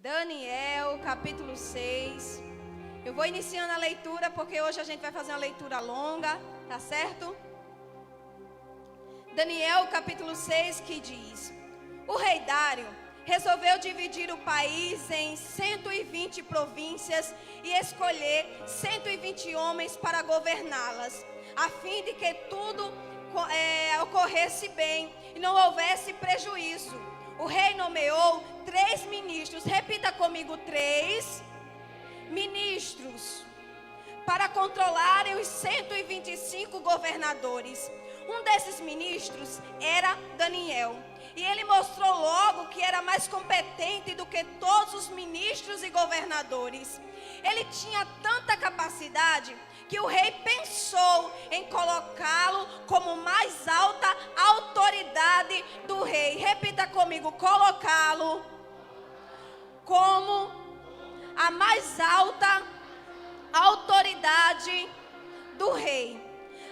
Daniel, capítulo 6. Eu vou iniciando a leitura porque hoje a gente vai fazer uma leitura longa, tá certo? Daniel, capítulo 6, que diz: o rei Dário resolveu dividir o país em 120 províncias e escolher 120 homens para governá-las, a fim de que tudo ocorresse bem e não houvesse prejuízo. O rei nomeou 3 ministros, repita comigo, 3 ministros, para controlarem os 125 governadores. Um desses ministros era Daniel, e ele mostrou logo que era mais competente do que todos os ministros e governadores. Ele tinha tanta capacidade que o rei pensou em colocá-lo como mais alta autoridade do rei. Repita comigo, colocá-lo como a mais alta autoridade do rei.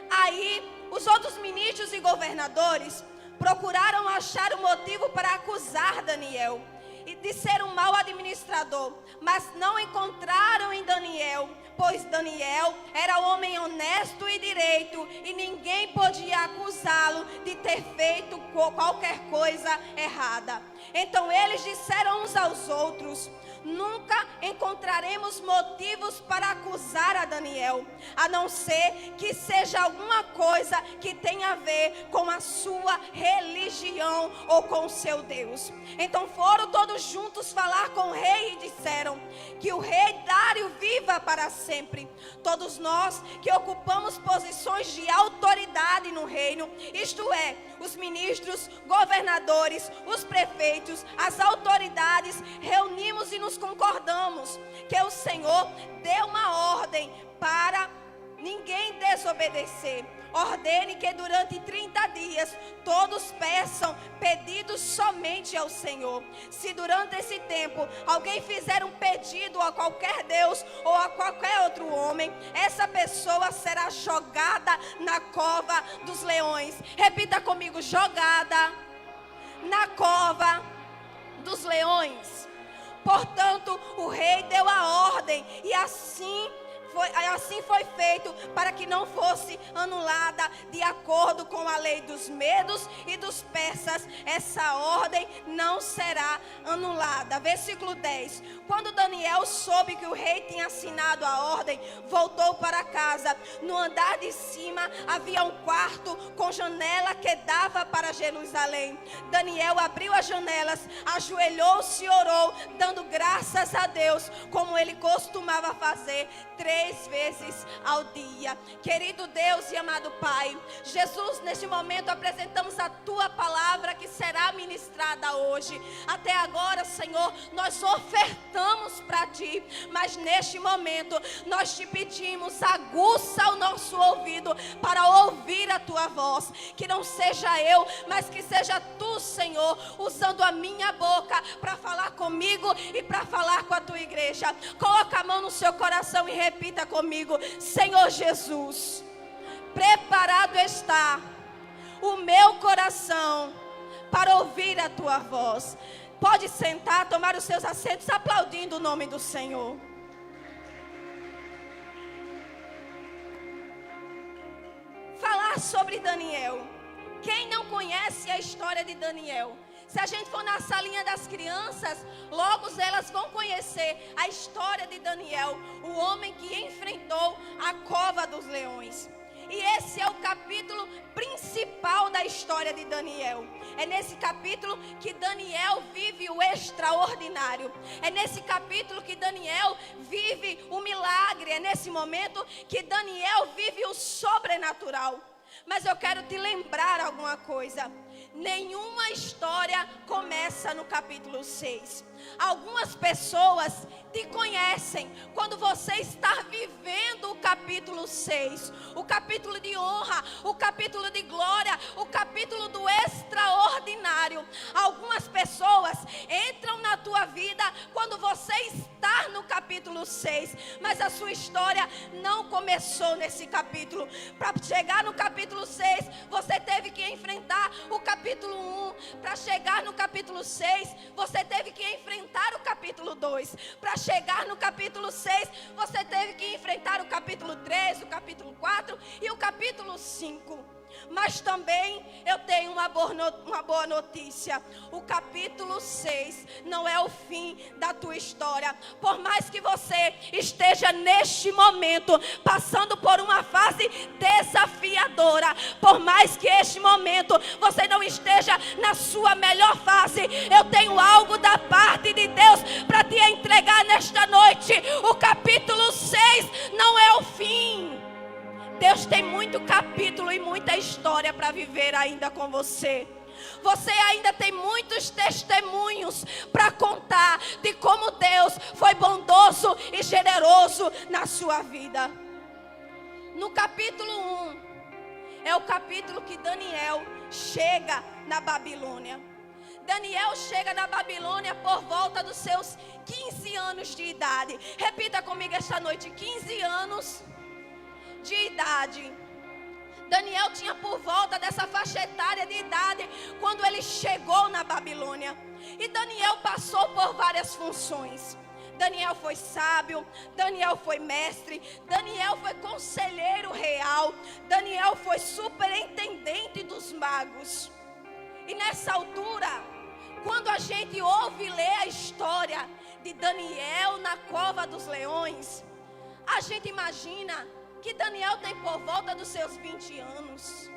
Aí, os outros ministros e governadores procuraram achar um motivo para acusar Daniel e de ser um mau administrador, mas não encontraram em Daniel, pois Daniel era homem honesto e direito, e ninguém podia acusá-lo de ter feito qualquer coisa errada. Então eles disseram uns aos outros: nunca encontraremos motivos para acusar a Daniel, a não ser que seja alguma coisa que tenha a ver com a sua religião ou com o seu Deus. Então foram todos juntos falar com o rei e disseram: que o rei Dário viva para sempre. Todos nós que ocupamos posições de autoridade no reino, isto é, os ministros, governadores, os prefeitos, as autoridades, reunimos e nos concordamos que o Senhor deu uma ordem para ninguém desobedecer. Ordene que durante 30 dias todos peçam pedidos somente ao Senhor. Se durante esse tempo alguém fizer um pedido a qualquer Deus ou a qualquer outro homem, essa pessoa será jogada na cova dos leões. Repita comigo, jogada na cova dos leões. Portanto, o rei deu a ordem e assim foi feito, para que não fosse anulada de acordo com a lei dos medos e dos persas. Essa ordem não será anulada. Versículo 10. Quando Daniel soube que o rei tinha assinado a ordem, voltou para casa. No andar de cima havia um quarto com janela que dava para Jerusalém. Daniel abriu as janelas, ajoelhou-se e orou, dando graças a Deus, como ele costumava fazer 3 vezes ao dia. Querido Deus e amado Pai, Jesus, neste momento apresentamos a Tua palavra que será ministrada hoje. Até agora, Senhor, nós ofertamos para Ti, mas neste momento nós Te pedimos, aguça o nosso ouvido para ouvir a Tua voz. Que não seja eu, mas que seja Tu, Senhor, usando a minha boca para falar comigo e para falar com a Tua igreja. Coloca a mão no seu coração e repita comigo: Senhor Jesus, preparado está o meu coração para ouvir a Tua voz. Pode sentar, tomar os seus assentos, aplaudindo o nome do Senhor. Falar sobre Daniel. Quem não conhece a história de Daniel? Se a gente for na salinha das crianças, logo elas vão conhecer a história de Daniel, o homem que enfrentou a cova dos leões. E esse é o capítulo principal da história de Daniel. É nesse capítulo que Daniel vive o extraordinário. É nesse capítulo que Daniel vive o milagre. É nesse momento que Daniel vive o sobrenatural. Mas eu quero te lembrar alguma coisa. Nenhuma história começa no capítulo 6. Algumas pessoas te conhecem quando você está vivendo o capítulo 6. O capítulo de honra, o capítulo de glória, o capítulo do extraordinário. Algumas pessoas entram na tua vida quando você está no capítulo capítulo 6, mas a sua história não começou nesse capítulo. Para chegar no capítulo 6, você teve que enfrentar o capítulo 1. Para chegar no capítulo 6, você teve que enfrentar o capítulo 2. Para chegar no capítulo 6, você teve que enfrentar o capítulo 3, o capítulo 4 e o capítulo 5. Mas também eu tenho uma boa notícia. O capítulo 6 não é o fim da tua história. Por mais que você esteja neste momento passando por uma fase desafiadora, por mais que este momento você não esteja na sua melhor fase, eu tenho algo da parte de Deus para te entregar nesta noite. O capítulo 6 não é o fim. Deus tem muito capítulo e muita história para viver ainda com você. Você ainda tem muitos testemunhos para contar de como Deus foi bondoso e generoso na sua vida. No capítulo 1, é o capítulo que Daniel chega na Babilônia. Daniel chega na Babilônia por volta dos seus 15 anos de idade. Repita comigo esta noite: 15 anos de idade. Daniel tinha por volta dessa faixa etária de idade quando ele chegou na Babilônia. E Daniel passou por várias funções. Daniel foi sábio, Daniel foi mestre, Daniel foi conselheiro real, Daniel foi superintendente dos magos. E nessa altura, quando a gente ouve ler a história de Daniel na cova dos leões, a gente imagina que Daniel tem por volta dos seus 20 anos.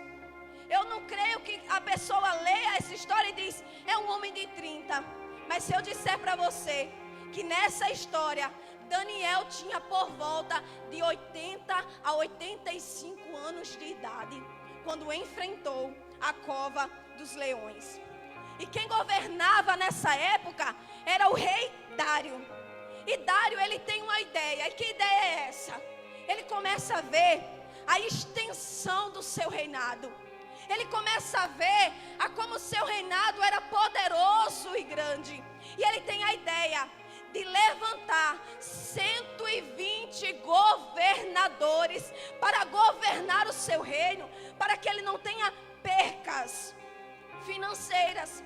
Eu não creio que a pessoa leia essa história e diz: é um homem de 30. Mas se eu disser para você que nessa história Daniel tinha por volta de 80 a 85 anos de idade, quando enfrentou a cova dos leões. E quem governava nessa época era o rei Dário. E Dário, ele tem uma ideia. E que ideia é essa? Ele começa a ver a extensão do seu reinado. Ele começa a ver a como o seu reinado era poderoso e grande. E ele tem a ideia de levantar 120 governadores para governar o seu reino, para que ele não tenha percas financeiras,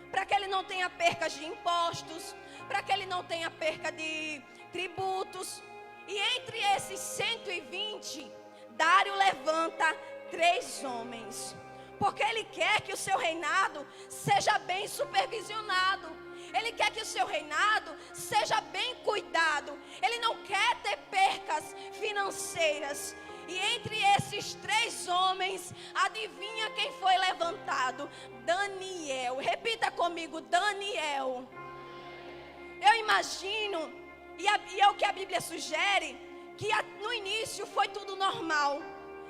para que ele não tenha percas de impostos, para que ele não tenha perca de tributos. E entre esses 120, Dário levanta 3 homens, porque ele quer que o seu reinado seja bem supervisionado. Ele quer que o seu reinado seja bem cuidado. Ele não quer ter percas financeiras. E entre esses 3 homens, adivinha quem foi levantado? Daniel. Repita comigo: Daniel. Eu imagino, e é o que a Bíblia sugere, que no início foi tudo normal.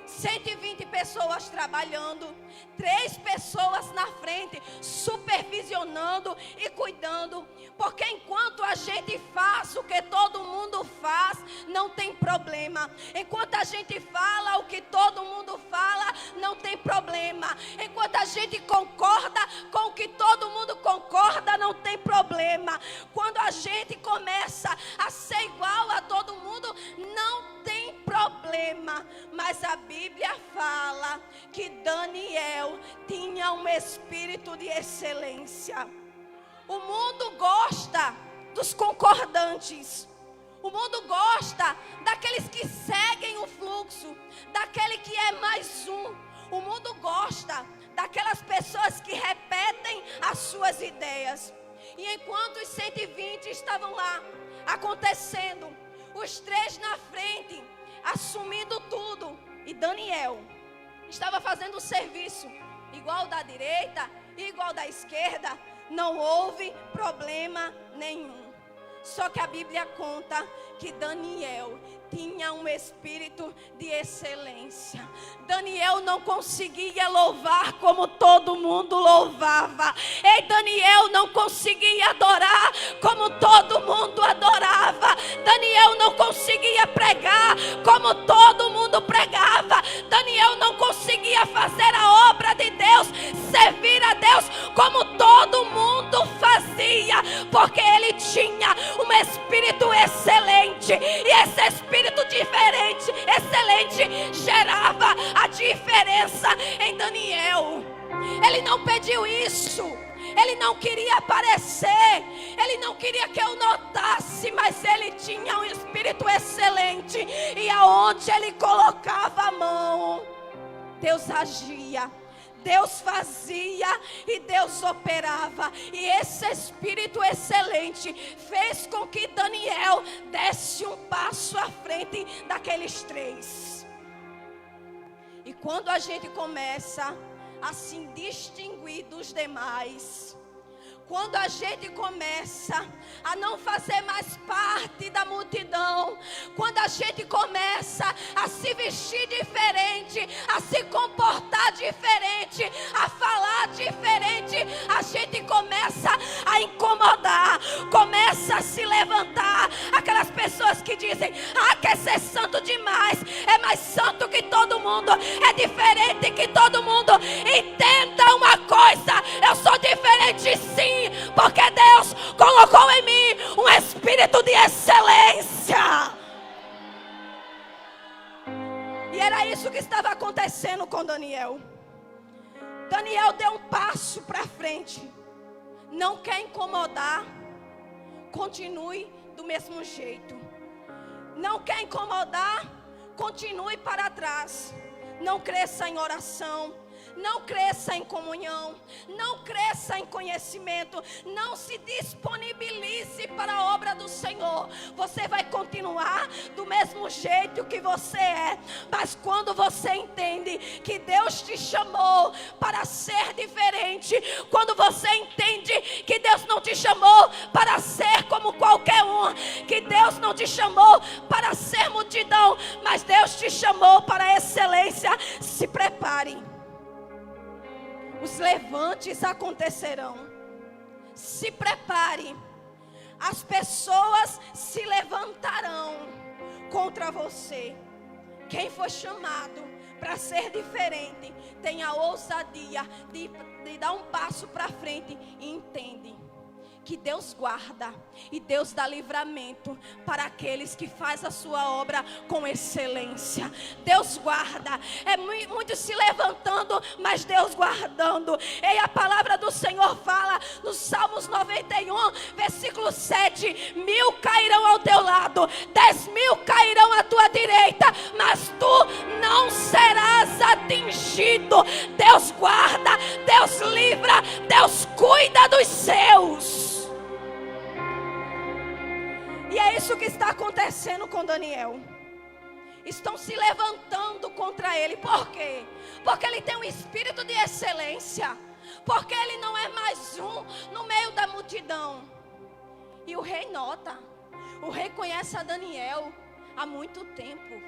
120 pessoas trabalhando, 3 pessoas na frente, supervisionando e cuidando. Porque enquanto a gente faz o que todo mundo faz, não tem problema. Enquanto a gente fala o que todo mundo fala, não tem problema. Enquanto a gente concorda com o que todo mundo concorda, não tem problema. Quando a gente começa a ser igual a todo mundo, não tem problema. Mas a Bíblia fala que Daniel tinha um espírito de excelência. O mundo gosta dos concordantes. O mundo gosta daqueles que seguem o fluxo, daquele que é mais um. O mundo gosta daquelas pessoas que repetem as suas ideias. E enquanto os 120 estavam lá acontecendo, os 3 na frente, assumindo tudo, e Daniel estava fazendo o serviço igual da direita e igual da esquerda, não houve problema nenhum. Só que a Bíblia conta que Daniel tinha um espírito de excelência. Daniel não conseguia louvar como todo mundo louvava. E Daniel não conseguia adorar como todo mundo adorava. Daniel não conseguia pregar como todo mundo pregava. Daniel não conseguia fazer a obra de Deus, servir a Deus como todo mundo fazia. glória, porque ele tinha um espírito excelente. E esse espírito diferente, excelente, gerava a diferença em Daniel. Ele não pediu isso, ele não queria aparecer, ele não queria que eu notasse, mas ele tinha um espírito excelente. E aonde ele colocava a mão, Deus agia, Deus fazia e Deus operava. E esse espírito excelente fez com que Daniel desse um passo à frente daqueles três. E quando a gente começa a se distinguir dos demais, quando a gente começa a não fazer mais parte da multidão, quando a gente começa a se vestir diferente, a se comportar diferente, a falar diferente, a gente começa a incomodar, começa a se levantar. Aquelas pessoas que dizem: quer ser santo demais, é mais santo que todo mundo, é diferente que todo mundo. Entenda uma coisa, eu sou diferente sim, porque Deus colocou em mim um espírito de excelência. E era isso que estava acontecendo com Daniel. Daniel deu um passo para frente. Não quer incomodar? Continue do mesmo jeito. Não quer incomodar? Continue para trás. Não cresça em oração, não cresça em comunhão, não cresça em conhecimento, não se disponibilize para a obra do Senhor. Você vai continuar do mesmo jeito que você é, mas quando você entende que Deus te chamou para ser diferente, quando você entende que Deus não te chamou para ser como qualquer um, que Deus não te chamou para ser multidão, mas Deus te chamou para a excelência, se prepare. Os levantes acontecerão. Se prepare. As pessoas se levantarão contra você. Quem foi chamado para ser diferente, tem a ousadia de dar um passo para frente e entende que Deus guarda e Deus dá livramento para aqueles que fazem a sua obra com excelência. Deus guarda, muitos se levantando, mas Deus guardando. E a palavra do Senhor fala no Salmos 91, versículo 7: 1000 cairão ao teu lado, 10.000 cairão à tua direita, mas tu não serás atingido. Deus guarda, Deus livra, Deus cuida dos seus. E é isso que está acontecendo com Daniel. Estão se levantando contra ele. Por quê? Porque ele tem um espírito de excelência. Porque ele não é mais um no meio da multidão. E o rei nota. O rei conhece a Daniel há muito tempo.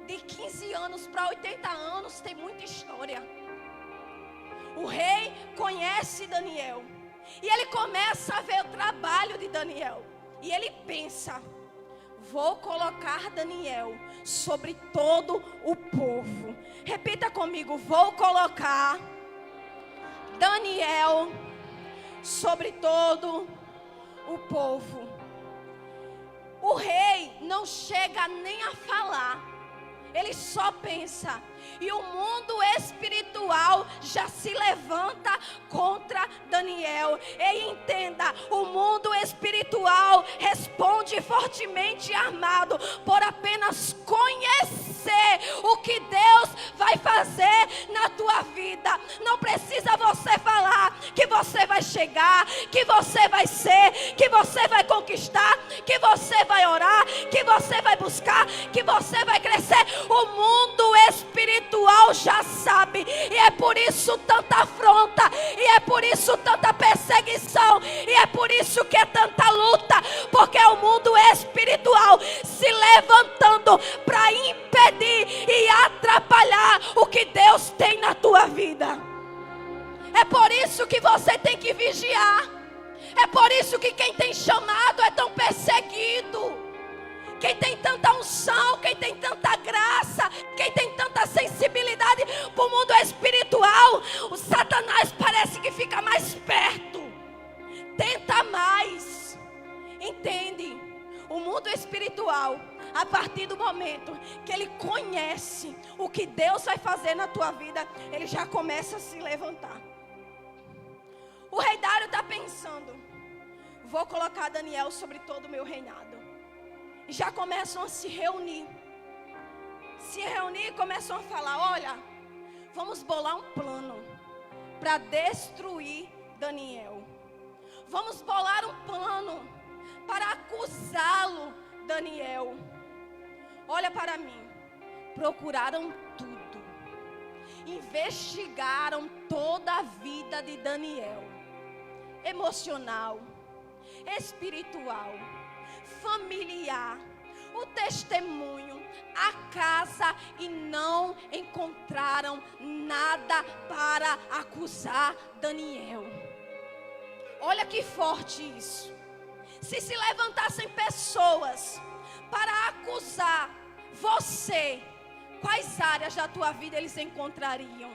De 15 anos para 80 anos tem muita história. O rei conhece Daniel. E ele começa a ver o trabalho de Daniel. E ele pensa: vou colocar Daniel sobre todo o povo. Repita comigo: vou colocar Daniel sobre todo o povo. O rei não chega nem a falar, ele só pensa. E o mundo espiritual já se levanta contra Daniel. E entenda, o mundo espiritual responde fortemente armado por apenas conhecer o que Deus vai fazer na tua vida. Não precisa você falar que você vai chegar, que você vai ser, que você vai conquistar, que você vai orar, que você vai buscar, que você vai crescer. O mundo espiritual já sabe, e é por isso tanta afronta, e é por isso tanta perseguição, e é por isso que é tanta luta, porque é o mundo espiritual se levantando para impedir e atrapalhar o que Deus tem na tua vida. É por isso que você tem que vigiar, é por isso que quem tem chamado é tão perseguido. Quem tem tanta unção, quem tem tanta graça, quem tem tanta sensibilidade para o mundo espiritual, o Satanás parece que fica mais perto, tenta mais, Entende? O mundo espiritual, a partir do momento que ele conhece o que Deus vai fazer na tua vida, ele já começa a se levantar. O rei Dário está pensando: vou colocar Daniel sobre todo o meu reinado. E já começam a se reunir. Se reunir e começam a falar: olha, vamos bolar um plano para destruir Daniel. Vamos bolar um plano para acusá-lo, Daniel. Olha para mim. Procuraram tudo. Investigaram toda a vida de Daniel. Emocional, espiritual, familiar, o testemunho, a casa, e não encontraram nada para acusar Daniel. Olha que forte isso. Se levantassem pessoas para acusar você, quais áreas da tua vida eles encontrariam?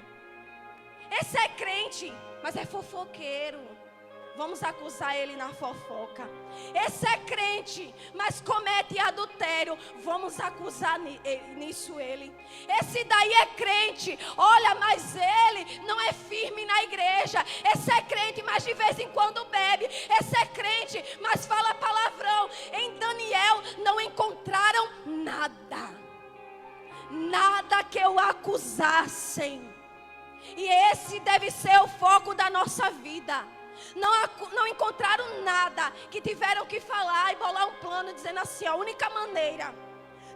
Esse é crente, mas é fofoqueiro. Vamos acusar ele na fofoca. Esse é crente, mas comete adultério. Vamos acusar nisso ele. Esse daí é crente, olha, mas ele não é firme na igreja. Esse é crente, mas de vez em quando bebe. Esse é crente, mas fala palavrão. Em Daniel não encontraram nada. Nada que o acusassem. E esse deve ser o foco da nossa vida. Não encontraram nada que tiveram que falar e bolar um plano dizendo assim: a única maneira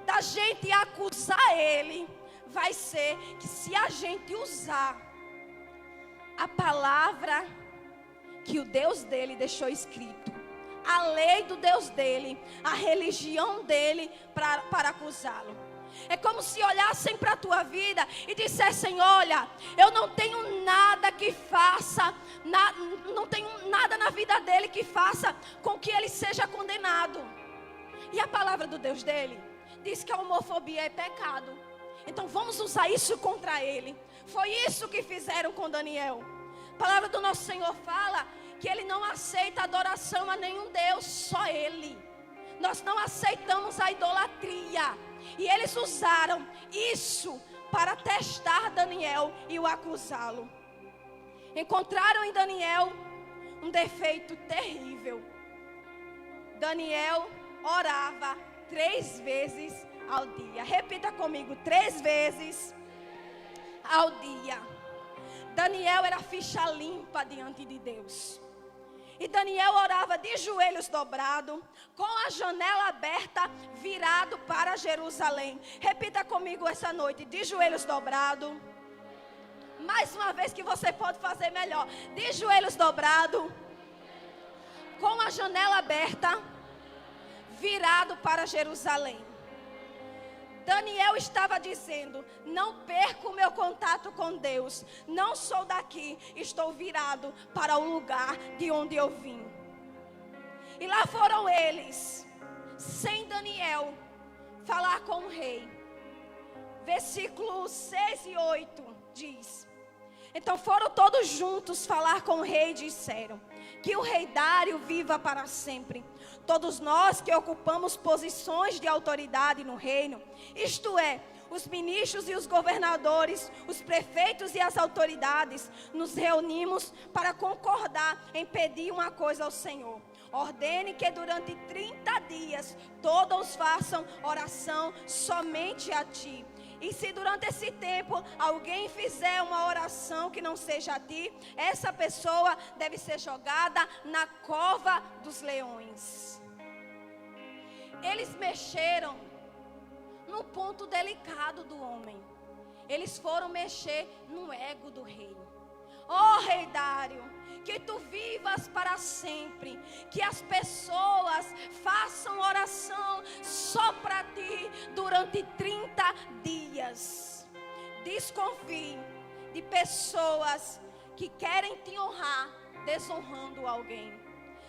da gente acusar ele vai ser que se a gente usar a palavra que o Deus dele deixou escrito, a lei do Deus dele, a religião dele para acusá-lo. É como se olhassem para a tua vida e dissessem: olha, eu não tenho nada que faça, não tenho nada na vida dele que faça com que ele seja condenado. E a palavra do Deus dele diz que a homofobia é pecado. Então vamos usar isso contra ele. Foi isso que fizeram com Daniel. A palavra do nosso Senhor fala que ele não aceita adoração a nenhum Deus, só ele. Nós não aceitamos a idolatria. E eles usaram isso para testar Daniel e o acusá-lo. Encontraram em Daniel um defeito terrível. Daniel orava 3 vezes ao dia. Repita comigo: 3 vezes ao dia. Daniel era ficha limpa diante de Deus. E Daniel orava de joelhos dobrados, com a janela aberta, virado para Jerusalém. Repita comigo essa noite: de joelhos dobrados. Mais uma vez que você pode fazer melhor. De joelhos dobrados, com a janela aberta, virado para Jerusalém. Daniel estava dizendo: não perco o meu contato com Deus. Não sou daqui, estou virado para o lugar de onde eu vim. E lá foram eles, sem Daniel, falar com o rei. Versículos 6 e 8 diz: então foram todos juntos falar com o rei e disseram: que o rei Dário viva para sempre. Todos nós que ocupamos posições de autoridade no reino, isto é, os ministros e os governadores, os prefeitos e as autoridades, nos reunimos para concordar em pedir uma coisa ao Senhor. Ordene que durante 30 dias todos façam oração somente a ti. E se durante esse tempo alguém fizer uma oração que não seja a ti, essa pessoa deve ser jogada na cova dos leões. Eles mexeram no ponto delicado do homem. Eles foram mexer no ego do rei. Ó rei Dário, que tu vivas para sempre, que as pessoas façam oração só para ti durante 30 dias. Desconfie de pessoas que querem te honrar desonrando alguém.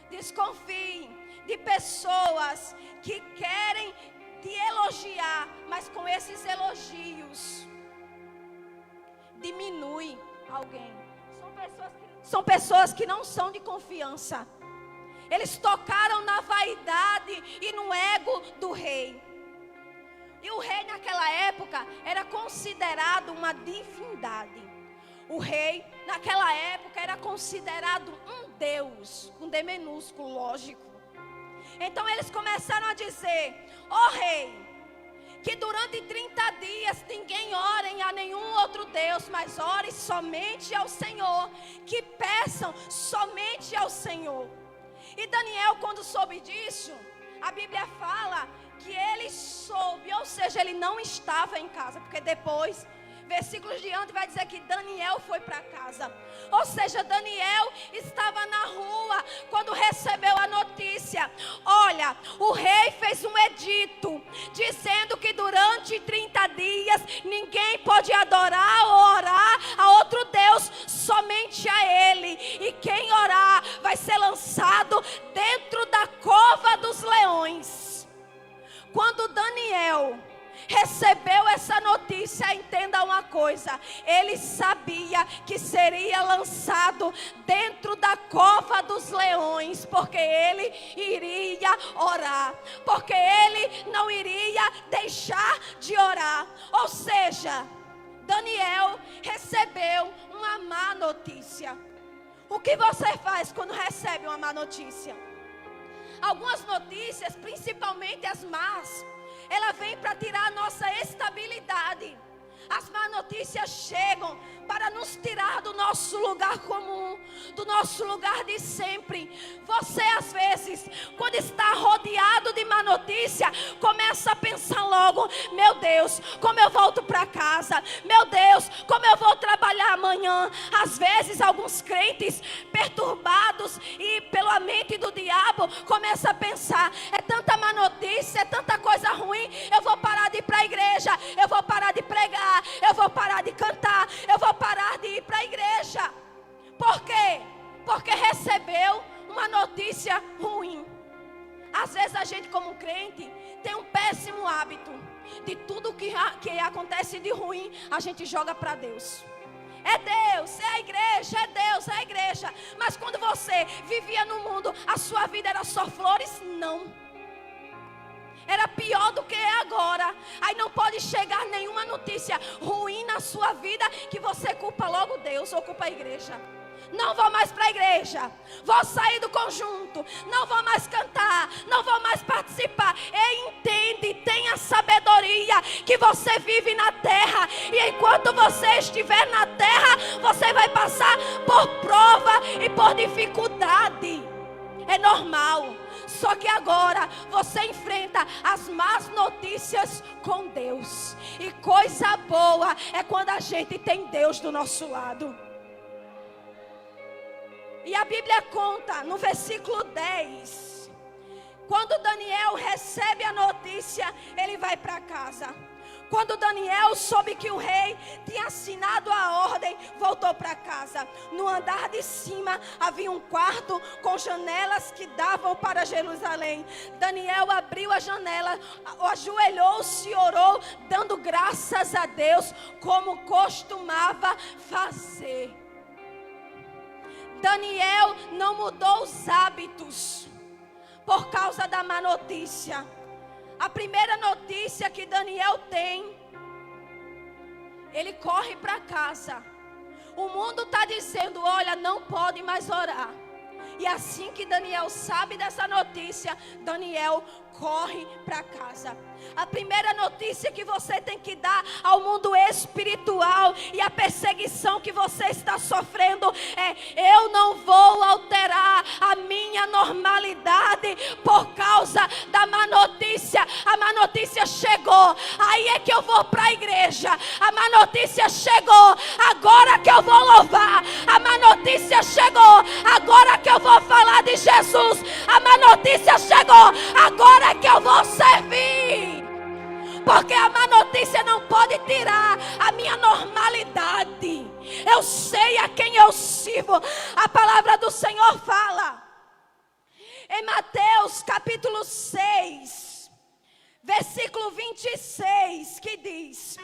Desconfie de pessoas que querem te elogiar, mas com esses elogios diminui alguém. São pessoas que não são de confiança. Eles tocaram na vaidade e no ego do rei. E o rei naquela época era considerado uma divindade. O rei naquela época era considerado um Deus, com D minúsculo, lógico. Então eles começaram a dizer: ó rei, que durante 30 dias ninguém ore a nenhum outro Deus, mas ore somente ao Senhor, que peçam somente ao Senhor. E Daniel, quando soube disso, a Bíblia fala que ele soube, ou seja, ele não estava em casa, porque depois, versículos diante, vai dizer que Daniel foi para casa. Ou seja, Daniel estava na rua quando recebeu a notícia. Olha, o rei fez um edito dizendo que durante 30 dias ninguém pode adorar ou orar a outro Deus, somente a ele. E quem orar vai ser lançado dentro da cova dos leões. Quando Daniel recebeu essa notícia, entenda uma coisa: ele sabia que seria lançado dentro da cova dos leões, porque ele iria orar, porque ele não iria deixar de orar. Ou seja, Daniel recebeu uma má notícia. O que você faz quando recebe uma má notícia? Algumas notícias, principalmente as más, ela vem para tirar a nossa estabilidade. As más notícias chegam para nos tirar do nosso lugar comum, do nosso lugar de sempre. Você às vezes, quando está rodeado de má notícia, começa a pensar logo: meu Deus, como eu volto para casa? Meu Deus, como eu vou trabalhar amanhã? Às vezes alguns crentes perturbados e pela mente do diabo começam a pensar: é tanta má notícia, é tanta coisa ruim, eu vou parar de ir para a igreja, eu vou parar de pregar, eu vou parar de cantar, eu vou parar de ir para a igreja. Por quê? Porque recebeu uma notícia ruim. Às vezes a gente, como crente, tem um péssimo hábito de tudo que acontece de ruim, a gente joga para Deus. É Deus, é a igreja, é Deus, é a igreja. Mas quando você vivia no mundo, a sua vida era só flores? Não. Era pior do que é agora. Aí não pode chegar nenhuma notícia ruim na sua vida que você culpa logo Deus ou culpa a igreja. Não vou mais para a igreja, vou sair do conjunto, não vou mais cantar, não vou mais participar. E entende, tenha sabedoria que você vive na terra, e enquanto você estiver na terra, você vai passar por prova e por dificuldade. É normal. Só que agora você enfrenta as más notícias com Deus. E coisa boa é quando a gente tem Deus do nosso lado. E a Bíblia conta no versículo 10. Quando Daniel recebe a notícia, ele vai para casa. Quando Daniel soube que o rei tinha assinado a ordem, voltou para casa. No andar de cima havia um quarto com janelas que davam para Jerusalém. Daniel abriu a janela, ajoelhou-se e orou, dando graças a Deus, como costumava fazer. Daniel não mudou os hábitos por causa da má notícia. A primeira notícia que Daniel tem, ele corre para casa. O mundo está dizendo: olha, não pode mais orar. E assim que Daniel sabe dessa notícia, Daniel corre para casa. A primeira notícia que você tem que dar ao mundo espiritual e a perseguição que você está sofrendo é: eu não vou alterar a minha normalidade por causa da má notícia. A má notícia chegou, aí é que eu vou para a igreja. A má notícia chegou, agora que eu vou louvar. A má notícia chegou, agora que eu vou falar de Jesus. A má notícia chegou, agora que eu vou servir. Porque a má notícia não pode tirar a minha normalidade. Eu sei a quem eu sirvo. A palavra do Senhor fala em Mateus capítulo 6, versículo 26, que diz: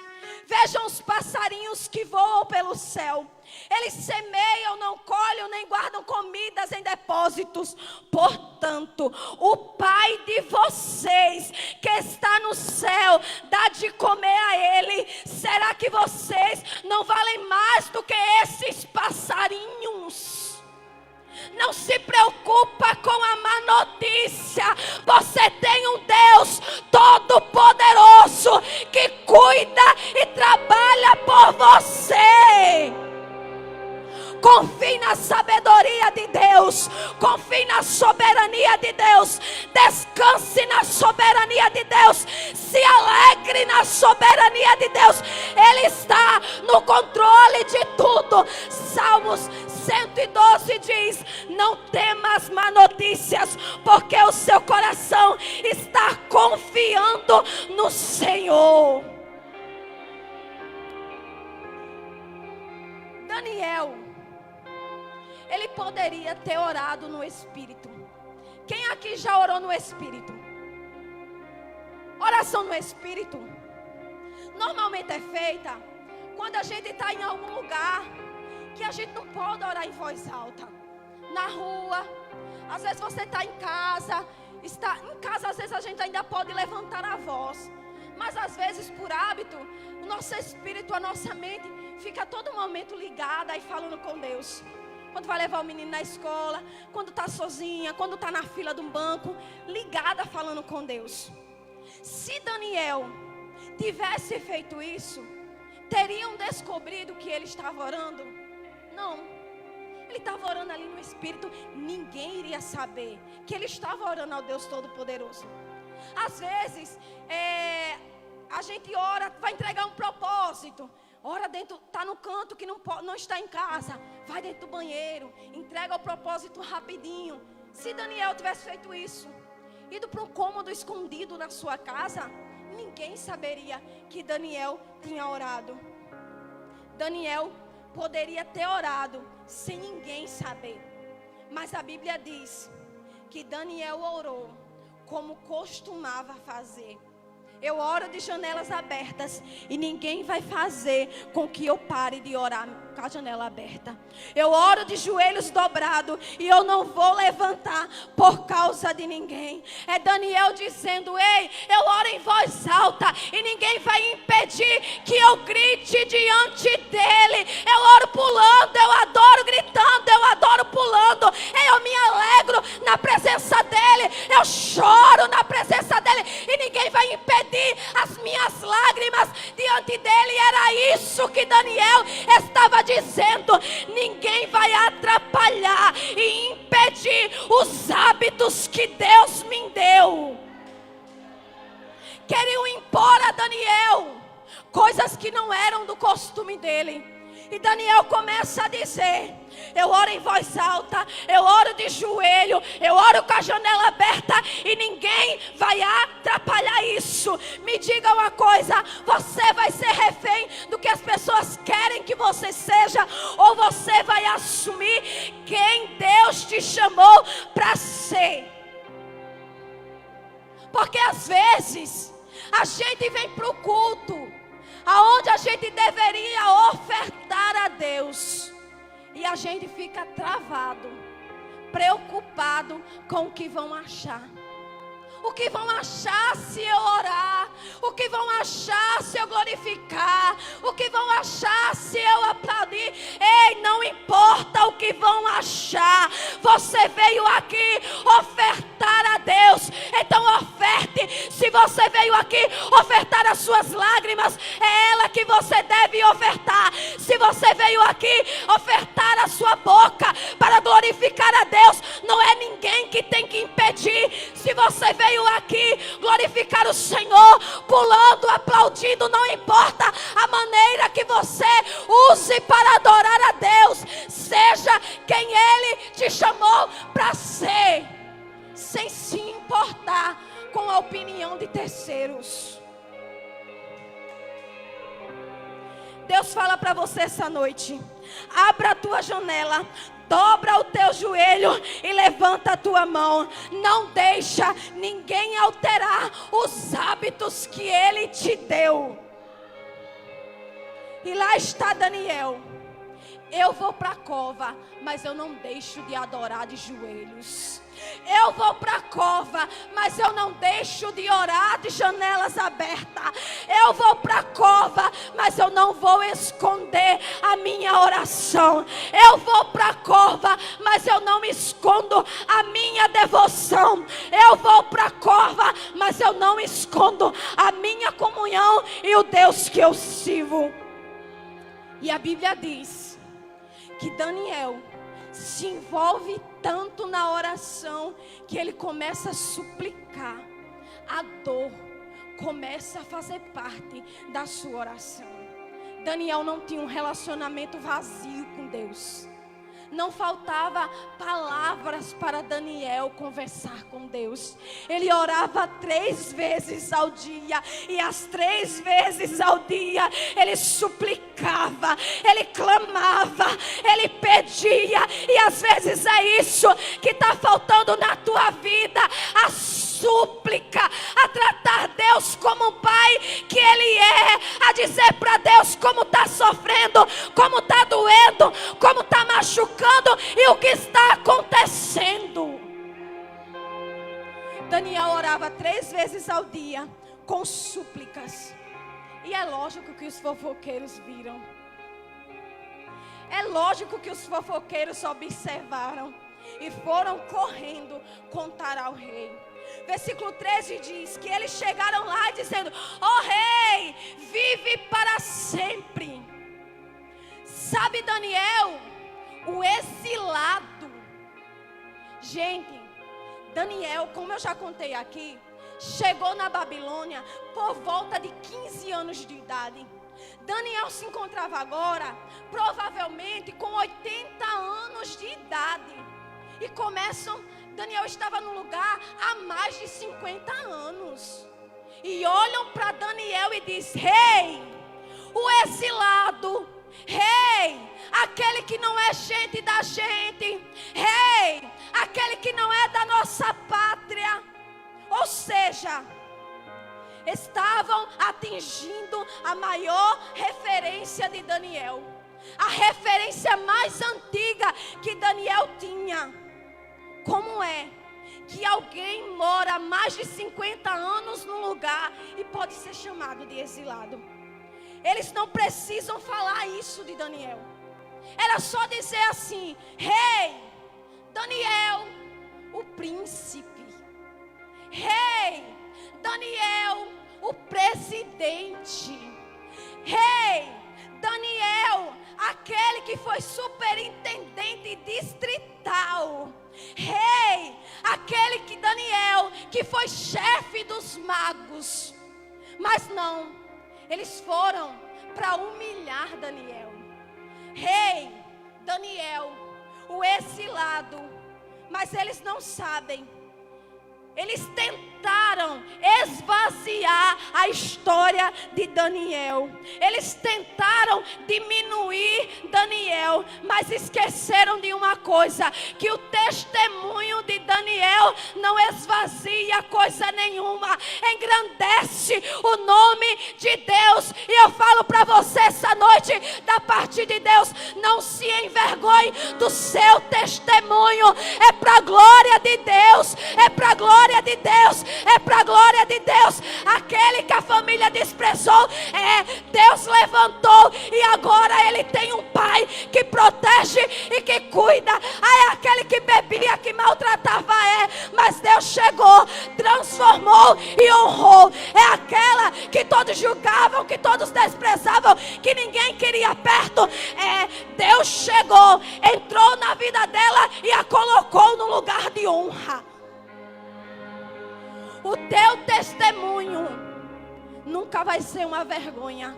vejam os passarinhos que voam pelo céu. Eles semeiam, não colhem, nem guardam comidas em depósitos. Portanto, o Pai de vocês que está no céu dá de comer a ele. Será que vocês não valem mais do que esses passarinhos? Não se preocupa com a má notícia. Você tem um Deus todo-poderoso que cuida e trabalha por você. Confie na sabedoria de Deus. Confie na soberania de Deus. Descanse na soberania de Deus. Se alegre na soberania de Deus. Ele está no controle de tudo. Salmos 112 diz: não temas má notícias, porque o seu coração está confiando no Senhor. Daniel, ele poderia ter orado no Espírito. Quem aqui já orou no Espírito? Oração no Espírito normalmente é feita quando a gente está em algum lugar que a gente não pode orar em voz alta. Na rua, às vezes você está em casa. Às vezes a gente ainda pode levantar a voz. Mas às vezes por hábito, o nosso espírito, a nossa mente fica a todo momento ligada e falando com Deus. Quando vai levar o menino na escola, quando está sozinha, quando está na fila de um banco, ligada falando com Deus. Se Daniel tivesse feito isso, teriam descobrido que ele estava orando? Não. Ele estava orando ali no Espírito. Ninguém iria saber que ele estava orando ao Deus Todo-Poderoso. Às vezes, a gente ora, vai entregar um propósito. Ora dentro, está no canto que não está em casa. Vai dentro do banheiro, entrega o propósito rapidinho. Se Daniel tivesse feito isso, ido para um cômodo escondido na sua casa, ninguém saberia que Daniel tinha orado. Daniel poderia ter orado sem ninguém saber. Mas a Bíblia diz que Daniel orou como costumava fazer. Eu oro de janelas abertas e ninguém vai fazer com que eu pare de orar com a janela aberta. Eu oro de joelhos dobrados e eu não vou levantar por causa de ninguém. É Daniel dizendo: ei, eu oro em voz alta e ninguém vai impedir que eu grite diante dele. Eu oro pulando, eu adoro gritando, eu adoro pulando. Eu me alegro na presença dele, eu choro na presença dele e ninguém vai impedir as minhas lágrimas diante dele. Era isso que Daniel estava dizendo. Ninguém vai atrapalhar e impedir os hábitos que Deus me deu. Queriam impor a Daniel coisas que não eram do costume dele. E Daniel começa a dizer: eu oro em voz alta, eu oro de joelho, eu oro com a janela aberta e ninguém vai atrapalhar isso. Me diga uma coisa: você vai ser refém do que as pessoas querem que você seja, ou você vai assumir quem Deus te chamou para ser? Porque às vezes a gente vem para o culto aonde a gente deveria ofertar a Deus, e a gente fica travado, preocupado com o que vão achar. O que vão achar se eu orar? O que vão achar se eu glorificar? O que vão achar se eu aplaudir? Ei, não importa o que vão achar. Você veio aqui ofertar a Deus, então oferte. Se você veio aqui ofertar as suas lágrimas, é ela que você deve ofertar. Se você veio aqui ofertar a sua boca para glorificar a Deus, não é ninguém que tem que impedir. Se você veio aqui glorificar o Senhor, pulando, aplaudindo, não importa a maneira que você use para adorar a Deus. Seja quem Ele te chamou para ser, sem se importar com a opinião de terceiros. Deus fala para você essa noite: abra a tua janela, dobra o teu joelho e levanta a tua mão. Não deixa ninguém alterar os hábitos que Ele te deu. E lá está Daniel. Eu vou para a cova, mas eu não deixo de adorar de joelhos. Eu vou para a cova, mas eu não deixo de orar de janelas abertas. Eu vou para a cova, mas eu não vou esconder a minha oração. Eu vou para a cova, mas eu não escondo a minha devoção. Eu vou para a cova, mas eu não escondo a minha comunhão e o Deus que eu sirvo. E a Bíblia diz que Daniel se envolve tanto na oração que ele começa a suplicar. A dor começa a fazer parte da sua oração. Daniel não tinha um relacionamento vazio com Deus. Não faltava palavras para Daniel conversar com Deus. Ele orava 3 vezes ao dia. E as 3 vezes ao dia ele suplicava, ele clamava, ele pedia. E às vezes é isso que está faltando na tua vida. A súplica, a tratar Deus como um pai que Ele é, a dizer para Deus como está sofrendo, como está doendo, como está machucando e o que está acontecendo. Daniel orava 3 vezes ao dia com súplicas. E é lógico que os fofoqueiros viram. É lógico que os fofoqueiros observaram e foram correndo contar ao rei. Versículo 13 diz que eles chegaram lá dizendo: ó rei, vive para sempre. Sabe Daniel, o exilado. Gente, Daniel, como eu já contei aqui, chegou na Babilônia por volta de 15 anos de idade. Daniel se encontrava agora, provavelmente com 80 anos de idade. E Daniel estava no lugar há mais de 50 anos. E olham para Daniel e diz: rei, o exilado, rei, aquele que não é gente da gente, rei, aquele que não é da nossa pátria. Ou seja, estavam atingindo a maior referência de Daniel, a referência mais antiga que Daniel tinha. Como é que alguém mora mais de 50 anos num lugar e pode ser chamado de exilado? Eles não precisam falar isso de Daniel. Era só dizer assim: rei, Daniel, o príncipe. Rei, Daniel, o presidente. Rei, Daniel, aquele que foi superintendente distrital. Rei, aquele que Daniel, que foi chefe dos magos. Mas não, eles foram para humilhar Daniel. Rei, Daniel, o exilado. Mas eles não sabem. Eles tentaram esvaziar a história de Daniel. Eles tentaram diminuir Daniel, mas esqueceram de uma coisa: que o testemunho de Daniel não esvazia coisa nenhuma, engrandece o nome de Deus. E eu falo para você essa noite, da parte de Deus: não se envergonhe do seu testemunho. É para a glória de Deus, é para a glória de Deus, é para a glória de Deus. Aquele que a família desprezou, Deus levantou, e agora ele tem um pai que protege e que cuida. Aquele que bebia, que maltratava, mas Deus chegou, transformou e honrou. É aquela que todos julgavam, que todos desprezavam, que ninguém queria perto. Deus chegou, entrou na vida dela e a colocou no lugar de honra. O teu testemunho nunca vai ser uma vergonha.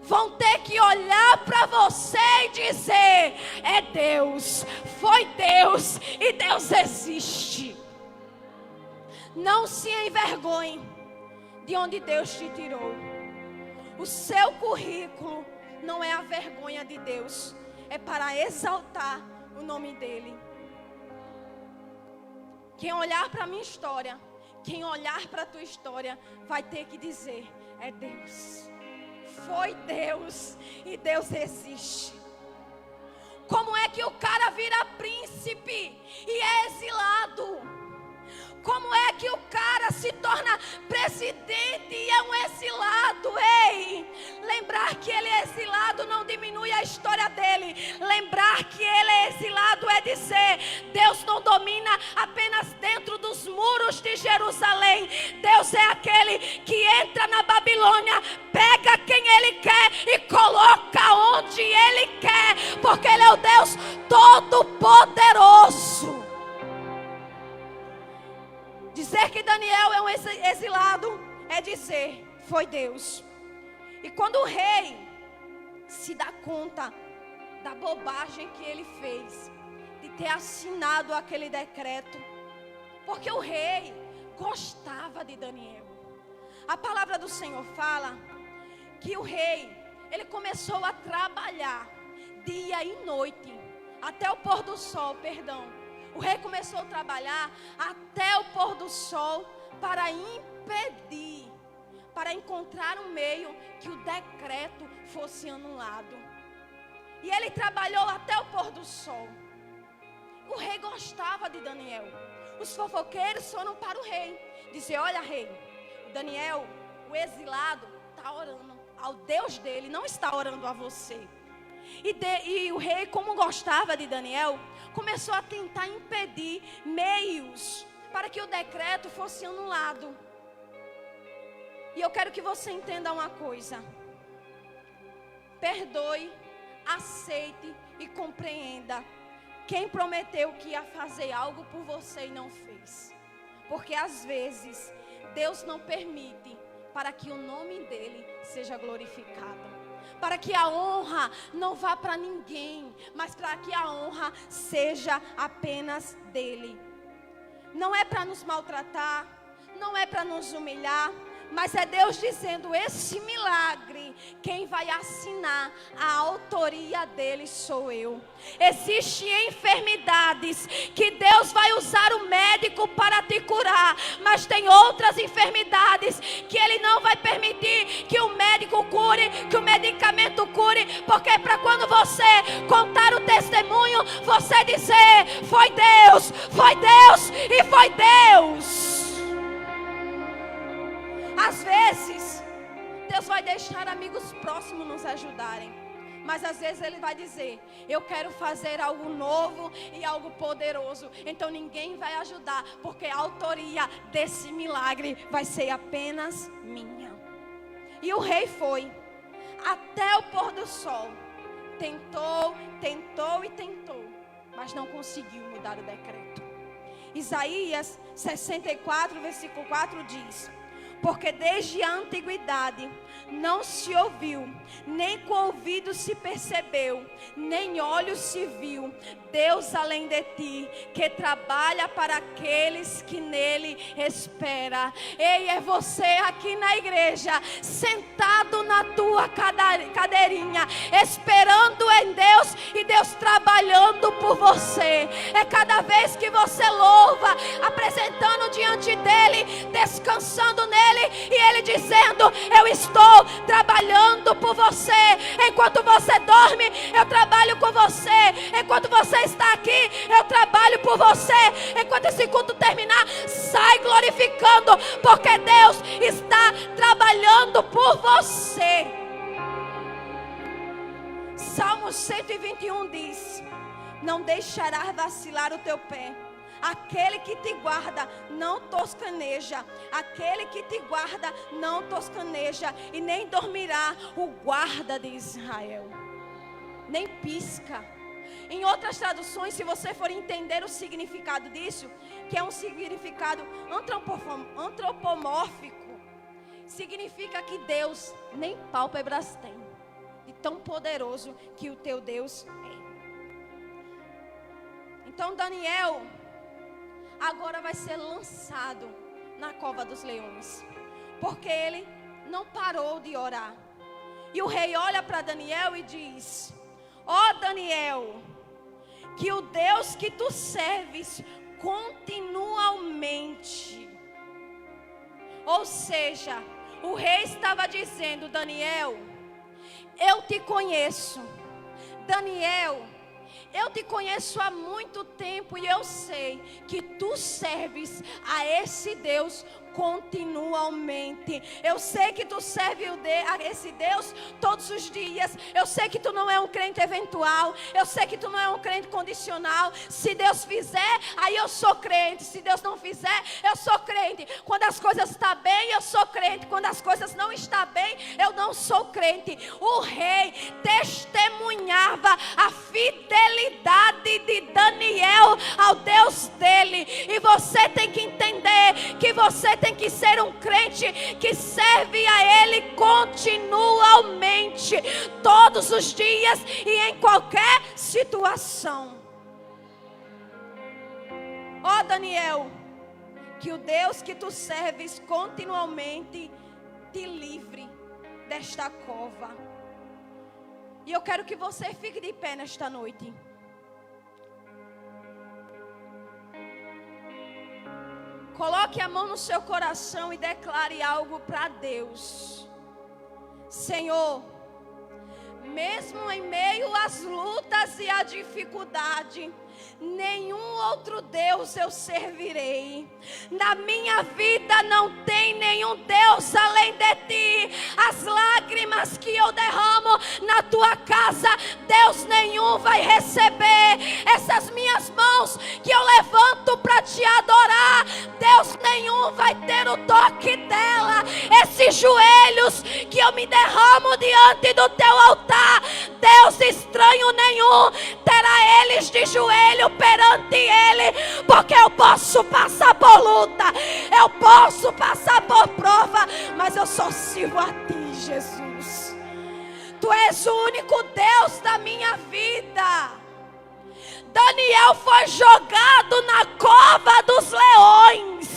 Vão ter que olhar para você e dizer: é Deus, foi Deus e Deus existe. Não se envergonhe de onde Deus te tirou. O seu currículo não é a vergonha de Deus, é para exaltar o nome dele. Quem olhar para a minha história, quem olhar para a tua história, vai ter que dizer: é Deus. Foi Deus. E Deus existe. Como é que o cara vira príncipe e é exilado? Como é que o cara se torna presidente e é um exilado? Ei, lembrar que ele é exilado não diminui a história dele. Lembrar que ele é exilado é dizer: Deus não domina apenas dentro dos muros de Jerusalém. Deus é aquele que entra na Babilônia, pega quem ele quer e coloca onde ele quer, porque ele é o Deus Todo-Poderoso. Dizer que Daniel é um exilado é dizer: foi Deus. E quando o rei se dá conta da bobagem que ele fez, de ter assinado aquele decreto, porque o rei gostava de Daniel. A palavra do Senhor fala que o rei, ele começou a trabalhar dia e noite, até o pôr do sol, O rei começou a trabalhar até o pôr do sol para impedir, para encontrar um meio que o decreto fosse anulado. E ele trabalhou até o pôr do sol. O rei gostava de Daniel. Os fofoqueiros foram para o rei dizer: olha, rei, Daniel, o exilado, está orando ao Deus dele, não está orando a você. E o rei, como gostava de Daniel, começou a tentar impedir meios para que o decreto fosse anulado. E eu quero que você entenda uma coisa: perdoe, aceite e compreenda quem prometeu que ia fazer algo por você e não fez. Porque às vezes Deus não permite para que o nome dele seja glorificado, para que a honra não vá para ninguém, mas para que a honra seja apenas dele. Não é para nos maltratar, não é para nos humilhar, mas é Deus dizendo: esse milagre, quem vai assinar a autoria dele sou eu. Existem enfermidades que Deus vai usar o médico para te curar, mas tem outras enfermidades que ele não vai permitir que o médico cure, que o medicamento cure, porque é para quando você contar o testemunho, você dizer: foi Deus e foi Deus. Às vezes, Deus vai deixar amigos próximos nos ajudarem, mas às vezes Ele vai dizer: eu quero fazer algo novo e algo poderoso, então ninguém vai ajudar, porque a autoria desse milagre vai ser apenas minha. E o rei foi até o pôr do sol, tentou, mas não conseguiu mudar o decreto. Isaías 64, versículo 4 diz: porque desde a antiguidade não se ouviu, nem com ouvido se percebeu, nem olho se viu, Deus além de ti, que trabalha para aqueles que nele espera. Ei, é você aqui na igreja, sentado na tua cadeirinha, esperando em Deus e Deus trabalhando por você. É cada vez que você louva, apresentando diante dele, descansando nele, e ele dizendo: eu estou trabalhando por você. Enquanto você dorme, eu trabalho com você. Enquanto você está aqui, eu trabalho por você. Enquanto esse culto terminar, sai glorificando, porque Deus está trabalhando por você. Salmo 121 diz: não deixarás vacilar o teu pé. Aquele que te guarda não toscaneja. Aquele que te guarda não toscaneja. E nem dormirá o guarda de Israel. Nem pisca. Em outras traduções, se você for entender o significado disso, que é um significado antropomórfico, significa que Deus nem pálpebras tem, de tão poderoso que o teu Deus é. Então Daniel agora vai ser lançado na cova dos leões, porque ele não parou de orar. E o rei olha para Daniel e diz: ó Daniel, que o Deus que tu serves continuamente. Ou seja, o rei estava dizendo: Daniel, eu te conheço. Daniel, eu te conheço há muito tempo e eu sei que tu serves a esse Deus continuamente. Eu sei que tu serve a esse Deus todos os dias. Eu sei que tu não é um crente eventual. Eu sei que tu não é um crente condicional. Se Deus fizer, aí eu sou crente. Se Deus não fizer, eu sou crente. Quando as coisas estão bem, eu sou crente. Quando as coisas não estão bem, eu não sou crente. O rei testemunhava a fidelidade de Daniel ao Deus dele. E você tem que entender que você tem que ser um crente que serve a Ele continuamente, todos os dias e em qualquer situação. Ó Daniel, que o Deus que tu serves continuamente te livre desta cova. E eu quero que você fique de pé nesta noite. Coloque a mão no seu coração e declare algo para Deus. Senhor, mesmo em meio às lutas e à dificuldade, nenhum outro Deus eu servirei. Na minha vida não tem nenhum Deus além de ti. As lágrimas que eu derramo na tua casa, Deus nenhum vai receber. Essas minhas mãos que eu levanto para te adorar, Deus nenhum vai ter o toque dela. Esses joelhos que eu me derramo diante do teu altar, Deus estranho nenhum terá eles de joelho perante Ele, porque eu posso passar por luta, eu posso passar por prova, mas eu só sirvo a Ti, Jesus. Tu és o único Deus da minha vida. Daniel foi jogado na cova dos leões.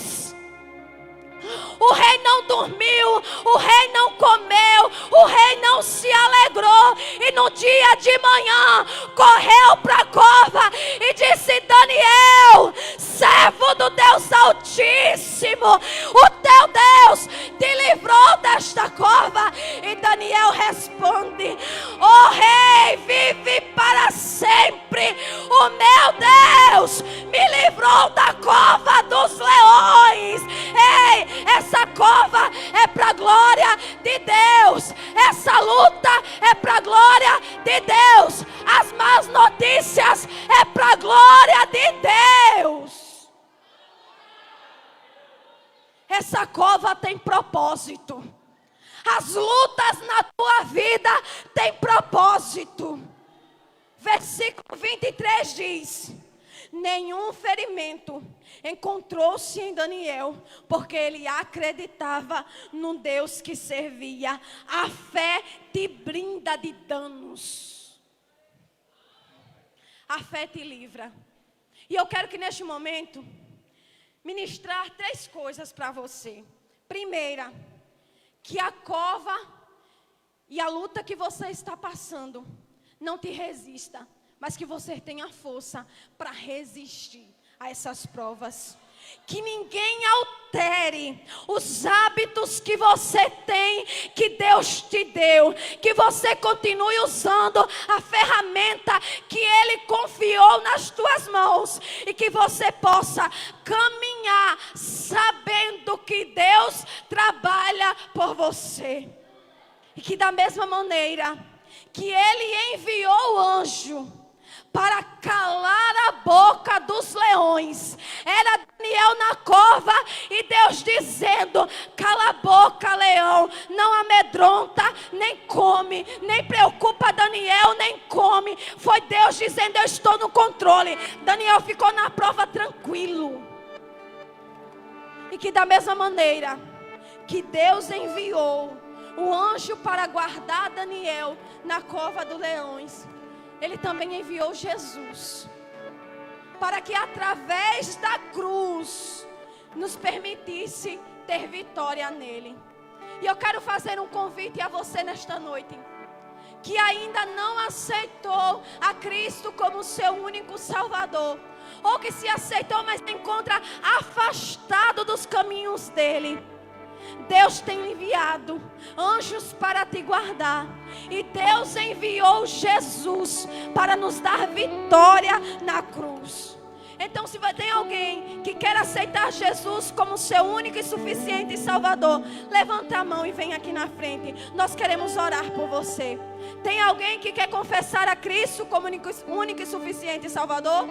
O rei não dormiu, o rei não comeu, o rei não se alegrou. E no dia de manhã correu para a cova e disse: Daniel, servo do Deus Altíssimo, o teu Deus te livrou desta cova. E Daniel responde: ó rei, vive para sempre. O meu Deus me livrou da cova dos leões. Ei, essa cova é para a glória de Deus. Essa luta é para a glória de Deus. As más notícias é para a glória de Deus. Essa cova tem propósito. As lutas na tua vida têm propósito. Versículo 23 diz: nenhum ferimento encontrou-se em Daniel, porque ele acreditava no Deus que servia. A fé te brinda de danos. A fé te livra. E eu quero que neste momento ministrar 3 coisas para você. Primeira, que a cova e a luta que você está passando não te resista, mas que você tenha força para resistir a essas provas. Que ninguém altere os hábitos que você tem, que Deus te deu. Que você continue usando a ferramenta que Ele confiou nas tuas mãos. E que você possa caminhar sabendo que Deus trabalha por você. E que da mesma maneira que Ele enviou o anjo para calar a boca dos leões, era Daniel na cova e Deus dizendo: cala a boca, leão, não amedronta, nem come, nem preocupa Daniel, nem come. Foi Deus dizendo: eu estou no controle. Daniel ficou na prova tranquilo. E que da mesma maneira que Deus enviou o anjo para guardar Daniel na cova dos leões, Ele também enviou Jesus para que através da cruz nos permitisse ter vitória nele. E eu quero fazer um convite a você nesta noite, que ainda não aceitou a Cristo como seu único Salvador, ou que se aceitou, mas se encontra afastado dos caminhos dele, Deus tem enviado anjos para te guardar. E Deus enviou Jesus para nos dar vitória na cruz. Então, se tem alguém que quer aceitar Jesus como seu único e suficiente Salvador, levanta a mão e vem aqui na frente. Nós queremos orar por você. Tem alguém que quer confessar a Cristo como único e suficiente Salvador?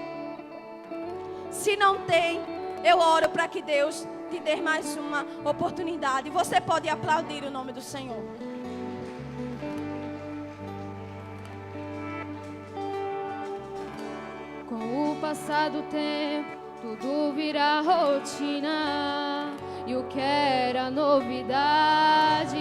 Se não tem, eu oro para que Deus te dê mais uma oportunidade. Você pode aplaudir o nome do Senhor. Com o passar do tempo, tudo vira rotina, e o que era novidade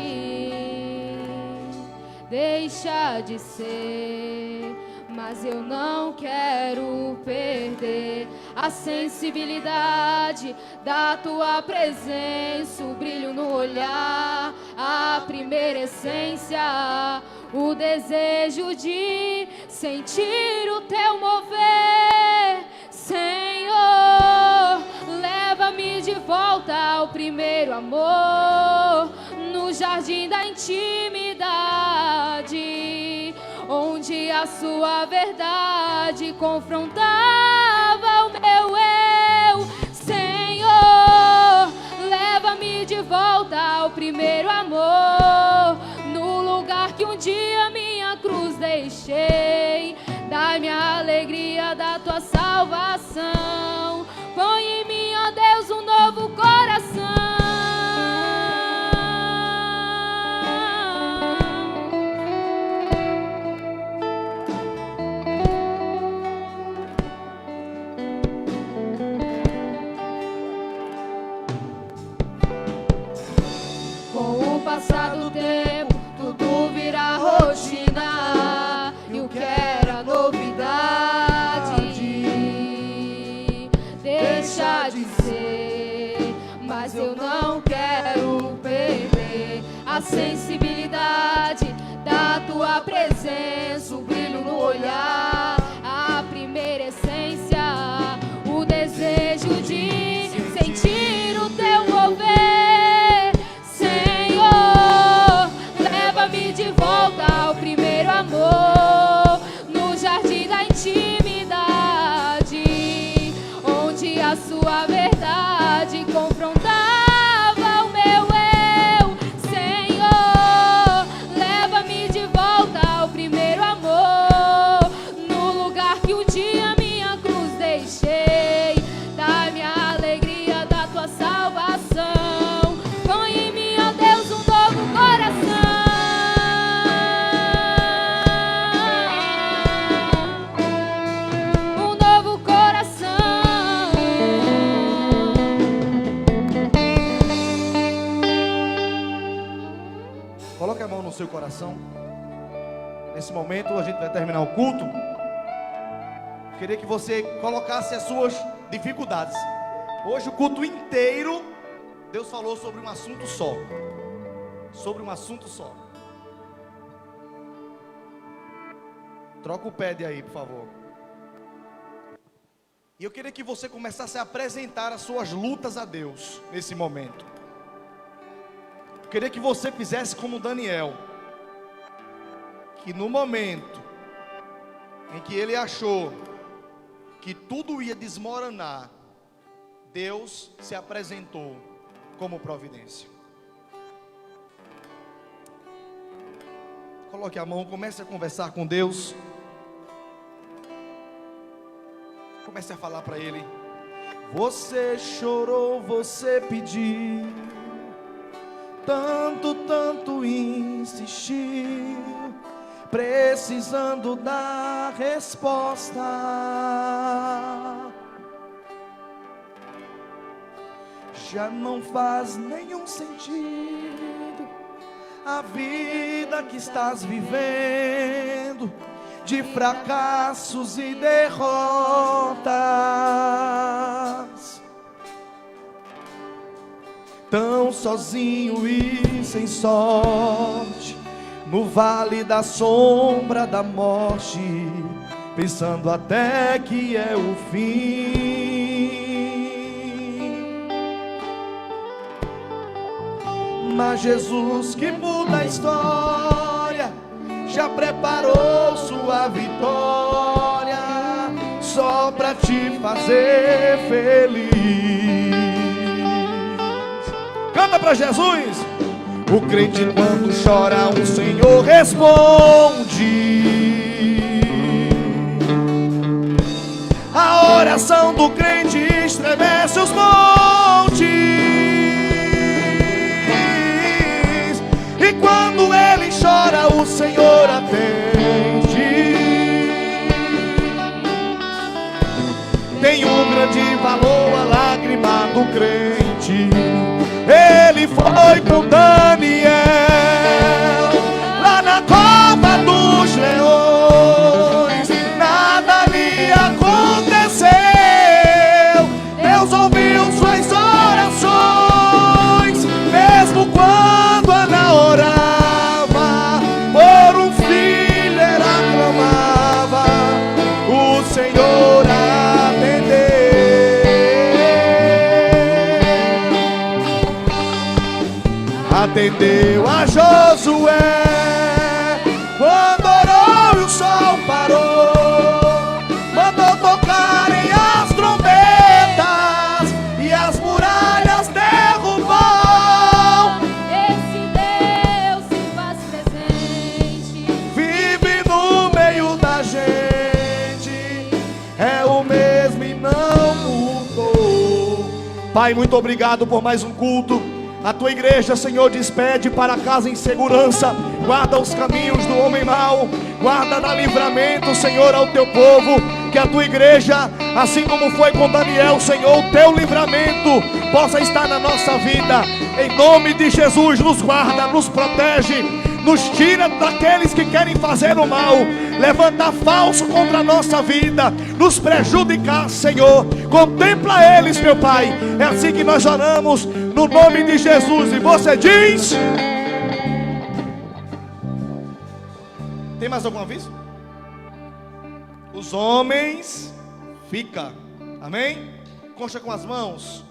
deixa de ser. Mas eu não quero perder a sensibilidade da tua presença, o brilho no olhar, a primeira essência, o desejo de sentir o teu mover. Senhor, leva-me de volta ao primeiro amor, no jardim da intimidade, onde a sua verdade confrontava o meu eu. Senhor, leva-me de volta ao primeiro amor, no lugar que um dia minha cruz deixei. Dai-me a alegria da tua salvação, põe em mim, ó Deus, um novo coração. Passar do tempo, tudo vira rotina, e o que era novidade deixa de ser. Mas eu não quero perder a sensibilidade da tua presença, o brilho no olhar, a primeira essência, o desejo de sentir o teu mover. Leva-me de volta ao primeiro amor, no jardim da intimidade, onde a sua verdade confrontava o meu eu. Senhor, leva-me de volta ao primeiro amor, no lugar que um dia minha cruz deixei. Dai-me a alegria da tua salvação, põe em mim, ó Deus, um novo coração. Coloque a mão no seu coração. Nesse momento a gente vai terminar o culto. Queria que você colocasse as suas dificuldades. Hoje o culto inteiro Deus falou sobre um assunto só. Sobre um assunto só. Troca o pad aí, por favor. E eu queria que você começasse a apresentar as suas lutas a Deus nesse momento. Eu queria que você fizesse como Daniel, que no momento em que ele achou que tudo ia desmoronar, Deus se apresentou como providência. Coloque a mão, comece a conversar com Deus. Comece a falar para Ele. Você chorou, você pediu, tanto insistiu, precisando da resposta. Já não faz nenhum sentido a vida que estás vivendo, de fracassos e derrotas. Tão sozinho e sem sorte, no vale da sombra da morte, pensando até que é o fim. Mas Jesus, que muda a história, já preparou sua vitória, só pra te fazer feliz. Canta pra Jesus. O crente quando chora, o Senhor responde. A oração do crente estremece os montes. E quando ele chora, o Senhor atende. Tem um grande valor a lágrima do crente. Ele foi com Daniel lá na cova dos leões. Nada lhe aconteceu. Deus ouviu suas orações, mesmo quando Ana orava por um filho, ela clamava, o Senhor atendeu. Atendeu a Josué quando orou e o sol parou. Mandou tocarem as trombetas e as muralhas derrubou. Esse Deus se faz presente, Vive no meio da gente, é o mesmo e não mudou. Pai, muito obrigado por mais um culto. A tua igreja, Senhor, despede para casa em segurança. Guarda os caminhos do homem mau. Guarda, dá livramento, Senhor, ao teu povo. Que a tua igreja, assim como foi com Daniel, Senhor, o teu livramento possa estar na nossa vida. Em nome de Jesus, nos guarda, nos protege, nos tira daqueles que querem fazer o mal, levantar falso contra a nossa vida, nos prejudicar, Senhor. Contempla eles, meu Pai. É assim que nós oramos, no nome de Jesus. E você diz: tem mais algum aviso? Os homens fica. Amém? Concha com as mãos.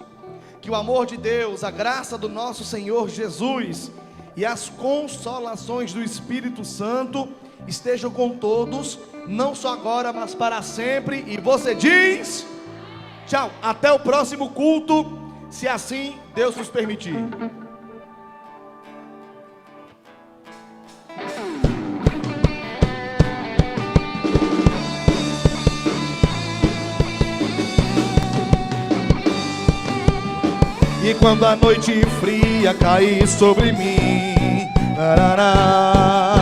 Que o amor de Deus, a graça do nosso Senhor Jesus e as consolações do Espírito Santo estejam com todos, não só agora, mas para sempre. E você diz: tchau, até o próximo culto, se assim Deus nos permitir. E quando a noite fria cair sobre mim, tarará,